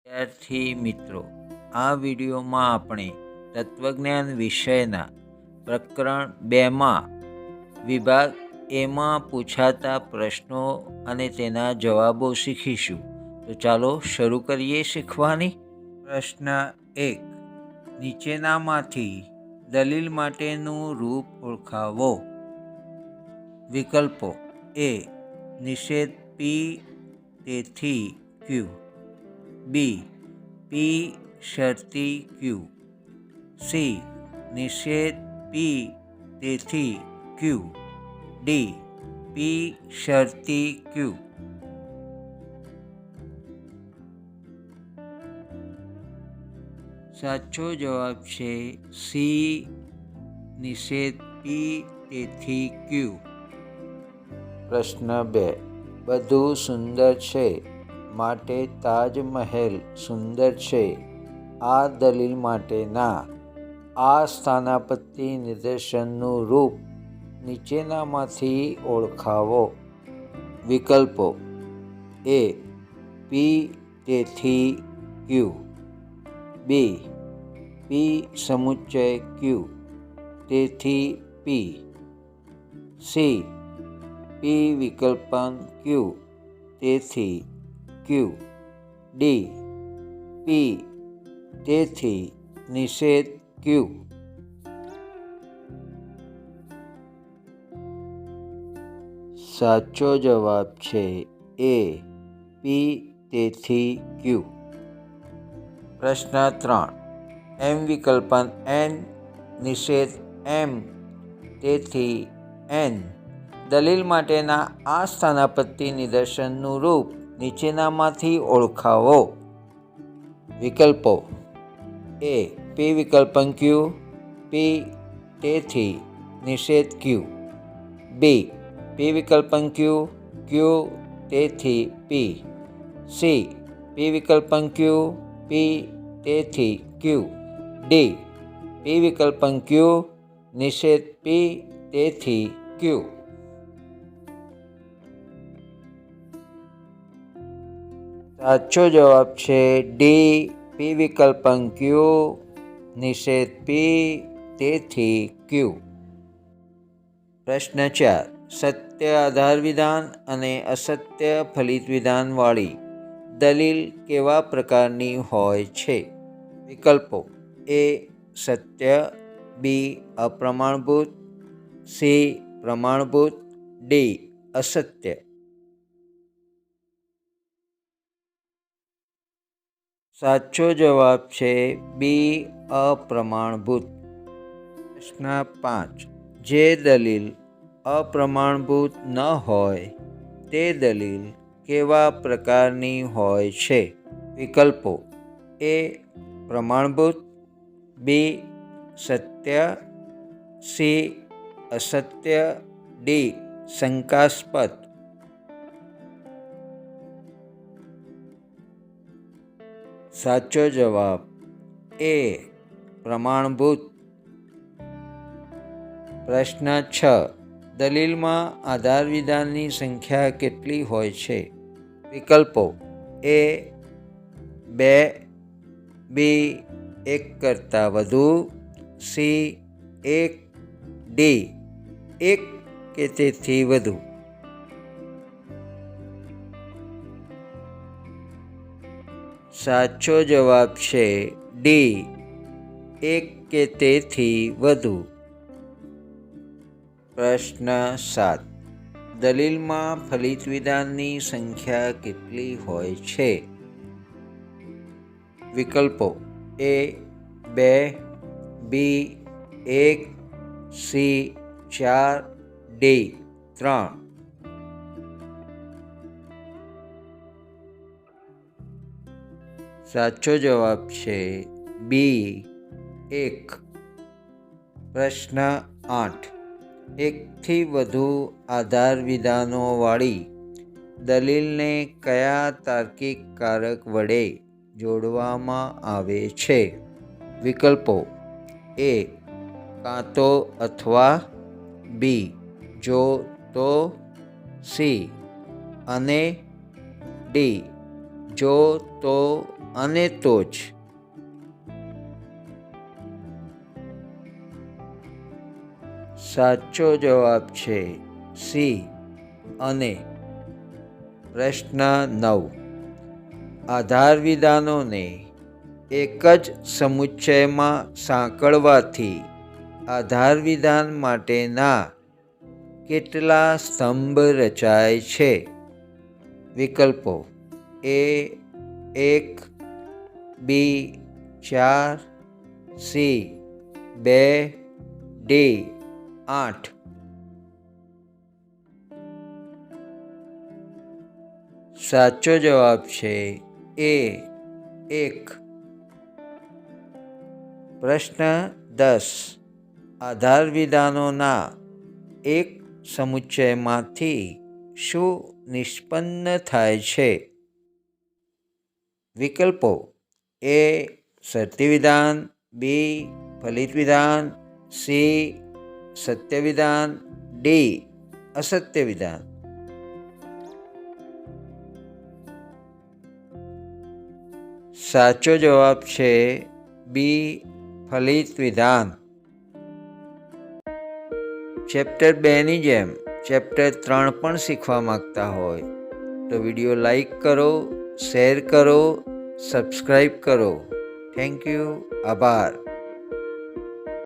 વિદ્યાર્થી મિત્રો, આ વિડીયોમાં આપણે તત્વજ્ઞાન વિષયના પ્રકરણ 2માં વિભાગ એમાં પૂછાતા પ્રશ્નો અને તેના જવાબો શીખીશું. તો ચાલો શરૂ કરીએ શીખવાની. પ્રશ્ન 1. નીચેનામાંથી દલીલ માટેનું રૂપ ઓળખાવો. વિકલ્પો: એ. નિષેધ પી તેથી ક્યુ. બી. પી શરતી ક્યુ. સી. નિષેધ પી તેથી ક્યુ. ડી. પી શરતી ક્યુ. સાચો જવાબ છે સી. નિષેધ પી તેથી ક્યુ. પ્રશ્ન 2. બધું સુંદર છે માટે તાજમહેલ સુંદર છે. આ દલીલ માટેના આ સ્થાનાપત્તિ નિદર્શનનું રૂપ નીચેનામાંથી ઓળખાવો. વિકલ્પો: એ. પી તેથી ક્યુ. બી. પી સમુચ્ચય ક્યુ તેથી પી. સી. પી વિકલ્પન ક્યુ તેથી ક્યુ. ડી. પી તેથી નિષેધ ક્યુ. સાચો જવાબ છે એ. પી તેથી ક્યુ. પ્રશ્ન 3. એમ વિકલ્પન એન નિષેધ એમ તેથી એન. દલીલ માટેના આ સ્થાનાપત્તિ નિદર્શનનું રૂપ નીચેનામાંથી ઓળખાવો. વિકલ્પો: એ. પી વિકલ્પન ક્યુ. પી તેથી નિષેધ ક્યુ. બી. પી વિકલ્પન ક્યુ. ક્યુ તેથી પી. સી. પી વિકલ્પન ક્યુ. પી તેથી ક્યુ. ડી. પી વિકલ્પન ક્યુ. નિષેધ પી તેથી ક્યુ. સાચો જવાબ છે ડી. પી વિકલ્પન ક્યુ. નિષેધ પી તેથી ક્યુ. પ્રશ્ન 4. સત્ય આધાર વિધાન અને અસત્ય ફલિત વિધાનવાળી દલીલ કેવા પ્રકારની હોય છે? વિકલ્પો: એ. સત્ય. બી. અપ્રમાણભૂત. સી. પ્રમાણભૂત. ડી. અસત્ય. સાચો જવાબ છે બી. અપ્રમાણભૂત. પ્રશ્ન 5. જે દલીલ અપ્રમાણભૂત ન હોય તે દલીલ કેવા પ્રકારની હોય છે? વિકલ્પો: એ. પ્રમાણભૂત. બી. સત્ય. સી. અસત્ય. ડી. શંકાસ્પદ. સાચો જવાબ એ. પ્રમાણભૂત. પ્રશ્ન 6. દલીલમાં આધાર વિધાનની સંખ્યા કેટલી હોય છે? વિકલ્પો: એ. 2. બી. 1 કરતાં વધુ. સી. 1. ડી. 1 કે તેથી વધુ. સાચો જવાબ છે ડી. 1 કે તેથી વધુ. પ્રશ્ન 7. દલીલમાં ફલિત વિધાનની સંખ્યા કેટલી હોય છે? વિકલ્પો: એ. 2. બી. 1. સી. 4. ડી. 3. સાચો જવાબ છે બી. 1. પ્રશ્ન 8. એકથી વધુ આધાર વિધાનોવાળી દલીલને કયા તાર્કિક કારક વડે જોડવામાં આવે છે? વિકલ્પો: એ. કાં તો અથવા. બી. જો તો. સી. અને ડી. જો તો અને તો જ. સાચો જવાબ છે સી અને. પ્રશ્ન 9. આધાર વિધાનોને એક જ સમુચ્ચયમાં સાંકળવાથી આધાર વિધાન માટેના કેટલા સ્તંભ રચાય છે? વિકલ્પો: એ 1, બી 4, સી 2, ડી 8. સાચો જવાબ છે એ 1. પ્રશ્ન 10. આધાર વિધાનોના એક સમુચ્ચયમાંથી શું નિષ્પન્ન થાય છે? વિકલ્પો: એ શરતી વિધાન, બી ફલિત વિધાન, સી સત્ય વિધાન, ડી અસત્ય વિધાન. સાચો જવાબ છે બી ફલિત વિધાન. ચેપ્ટર 2ની જેમ ચેપ્ટર 3 પણ શીખવા માંગતા હોય તો વિડીયો લાઈક કરો, શેર કરો, સબસ્ક્રાઈબ કરો. Thank you. આભાર.